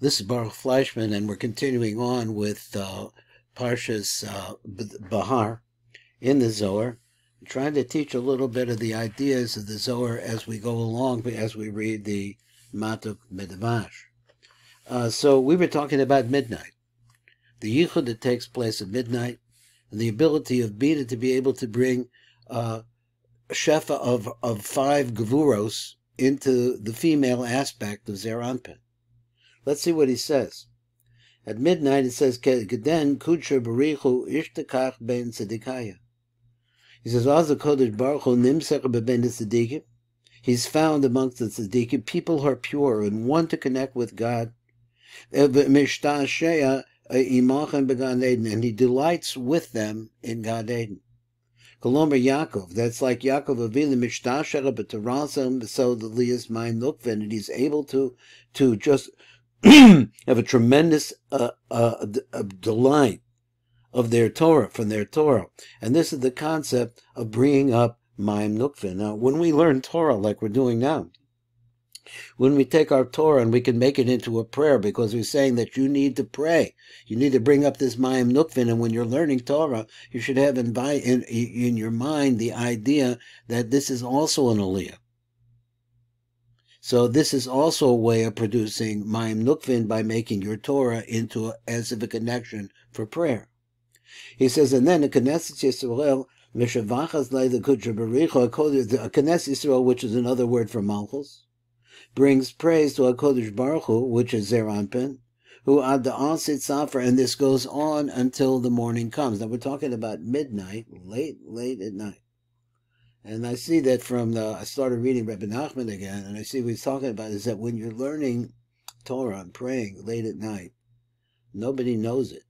This is Baruch Fleischman, and we're continuing on with Parshas Behar in the Zohar, trying to teach a little bit of the ideas of the Zohar as we go along, as we read the Matuk Medavash. So we were talking about midnight, the yichud that takes place at midnight, and the ability of Bina to be able to bring a shefa of 5 Gevuros into the female aspect of Zer Anpin. Let's see what he says. At midnight, it says, "Geden kudsher barichu ishtakach ben tzedikaya." He says, "Also Kodesh Baruch Hu nimsech beben tzedikim." He's found amongst the tzedikim people who are pure and want to connect with God. And he delights with them in Gan Eden. Kolomer Yaakov, that's like Yaakov Avinu mishtashera b'terasam so the liyas ma'im nukven, and he's able to just have a tremendous delight of their Torah, from their Torah. And this is the concept of bringing up Ma'im Nukvin. Now, when we learn Torah like we're doing now, when we take our Torah and we can make it into a prayer, because we're saying that you need to pray, you need to bring up this Ma'im Nukvin, and when you're learning Torah, you should have in your mind the idea that this is also an aliyah. So this is also a way of producing Ma'im Nukvin by making your Torah into as of a connection for prayer. He says, and then the Knesset Yisrael, Mishavachas Leida Kudra Baricha, Knesset Yisrael, which is another word for Malchus, brings praise to HaKodesh Baruch Hu, which is Zer Anpin, who ad the Asit Safar, and this goes on until the morning comes. Now we're talking about midnight, late at night. And I see that I started reading Rebbe Nachman again, and I see what he's talking about is that when you're learning Torah and praying late at night, nobody knows it.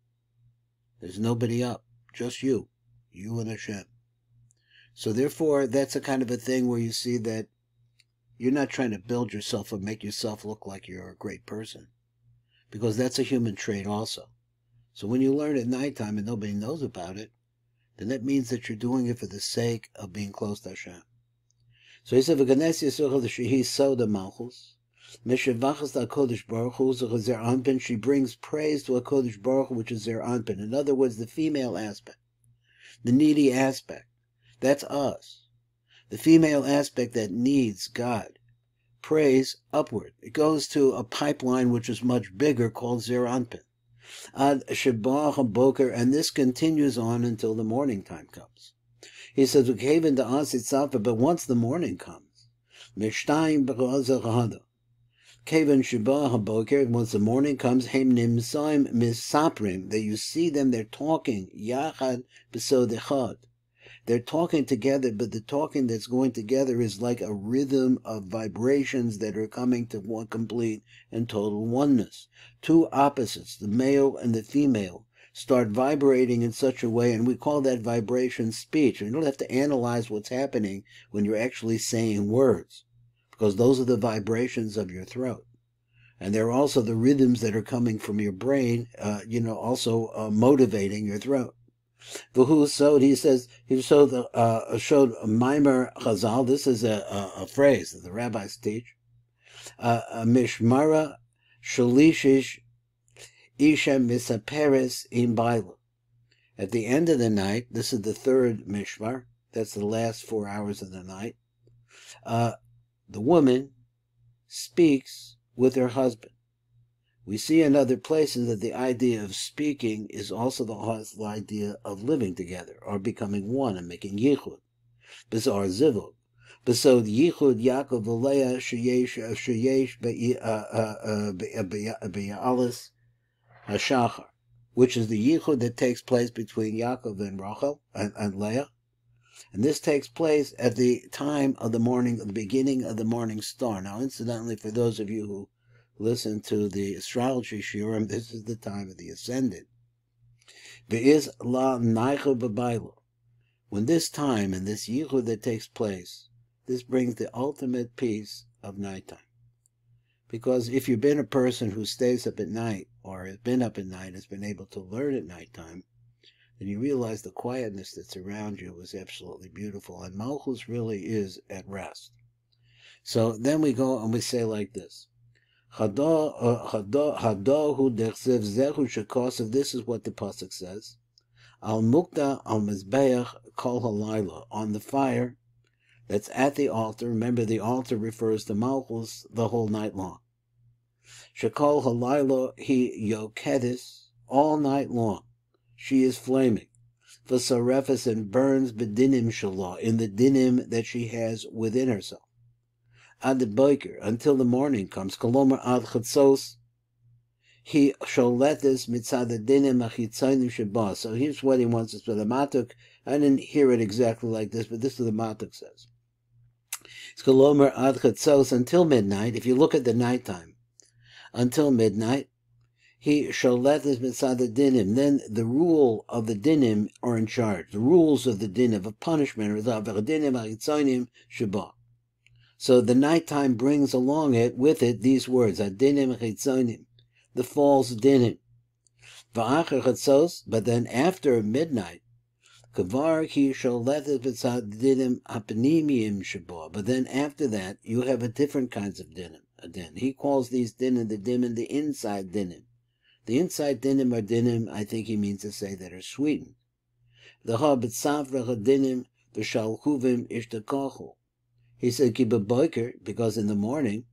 There's nobody up, just you and Hashem. So therefore, that's a kind of a thing where you see that you're not trying to build yourself or make yourself look like you're a great person, because that's a human trait also. So when you learn at nighttime and nobody knows about it, then that means that you're doing it for the sake of being close to Hashem. So he said, "V'ganes Yisroel shehi soda malchus, mishavachas HaKodesh Baruch Hu Zer Anpin." She brings praise to HaKodesh Baruch Hu, which is Zer Anpin. In other words, the female aspect, the needy aspect. That's us. The female aspect that needs God. Praise upward. It goes to a pipeline which is much bigger called Zer Anpin. Ad Shabbat Boker, and this continues on until the morning time comes. He says, but once the morning comes, Mishtayim B'Chazachahada, Kevan Shabbat Boker, once the morning comes, Hem Nimsaim Misaprim, that you see them, they're talking, Yachad B'Sodechad. They're talking together, but the talking that's going together is like a rhythm of vibrations that are coming to one complete and total oneness. Two opposites, the male and the female, start vibrating in such a way, and we call that vibration speech. And you don't have to analyze what's happening when you're actually saying words, because those are the vibrations of your throat. And there are also the rhythms that are coming from your brain, also motivating your throat. He says, he showed Maimer Chazal. This is a phrase that the rabbis teach. Mishmara Shalishish Isha Misaperes in Baila. At the end of the night, this is the third Mishmar. That's the last 4 hours of the night. The woman speaks with her husband. We see in other places that the idea of speaking is also the idea of living together, or becoming one and making yichud. Bizarre zivug. Besod yichud Yaakov v'Leah sheyesh be'alis hashachar, which is the yichud that takes place between Yaakov and Rachel and Leah. And this takes place at the time of the morning, the beginning of the morning star. Now, incidentally, for those of you who listen to the astrology shiurim, this is the time of the ascendant. Ve'is la naicha b'bayla. When this time and this yichud that takes place, this brings the ultimate peace of nighttime. Because if you've been a person who stays up at night, or has been up at night, has been able to learn at nighttime, then you realize the quietness that's around you is absolutely beautiful, and Malchus really is at rest. So then we go and we say like this. Hadahu dechsev zehu shekosov. This is what the pasuk says. Al mukta al mizbeach kol halayla, on the fire that's at the altar. Remember, the altar refers to Malchus the whole night long. Shekol halayla he yokedis, all night long. She is flaming. V'sarefes, and burns bedinim shalah, in the dinim that she has within herself. Ad boiker, until the morning comes. Kolomer ad chatzos, he sholetes mitzad dinim achitzonim sheba. So here's what he wants us for the matuk. I didn't hear it exactly like this, but this is what the matuk says. It's kolomer ad chatzos, until midnight. If you look at the nighttime, until midnight, he sholetes mitzad dinim. Then the rule of the dinim are in charge. The rules of the dinim of punishment are the dinim achitzonim sheba. So the nighttime brings along it with it these words: adinim chitzonim, the false dinim. Va'achar chatzos, but then after midnight, kavar ki sholetet b'tzadinim apnimiyim sheba. But then after that, you have a different kinds of dinim. A din. He calls these dinim the inside dinim. The inside dinim are dinim, I think he means to say, that are sweetened. The ha b'tzavra dinim v'shalchuvim ishtakachu. He said, because in the morning,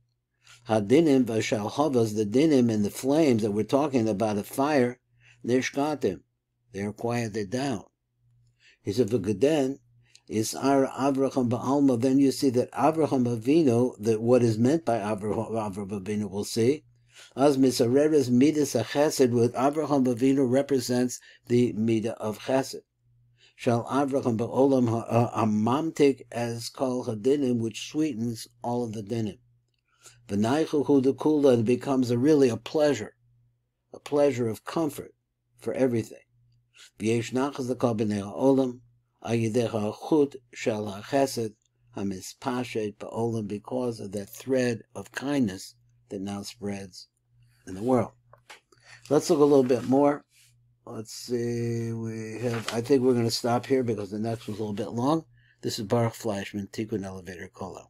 hadinim v'shalchavas, the dinim and the flames that we're talking about, the fire, nishkatim, they are quieted down. He said, v'gaden is ar Avraham ba'alma. Then you see that Avraham Avinu, that what is meant by Avraham Avinu, we'll see. As misareres midas chesed, with Avraham Avinu represents the midah of chesed. Shall Avraham ba'olam ha'amamtik, as kol hadinim, which sweetens all of the dinim. V'naichu hu dekula, and becomes really a pleasure of comfort for everything. V'yesh nachas l'kol b'nei ha'olam, ayidecha ha'chut shel ha'chesed ha'mispashet ba'olam, because of that thread of kindness that now spreads in the world. Let's look a little bit more. Let's see, I think we're going to stop here because the next one's a little bit long. This is Baruch Fleischman, Tikkun Elevator Kolo.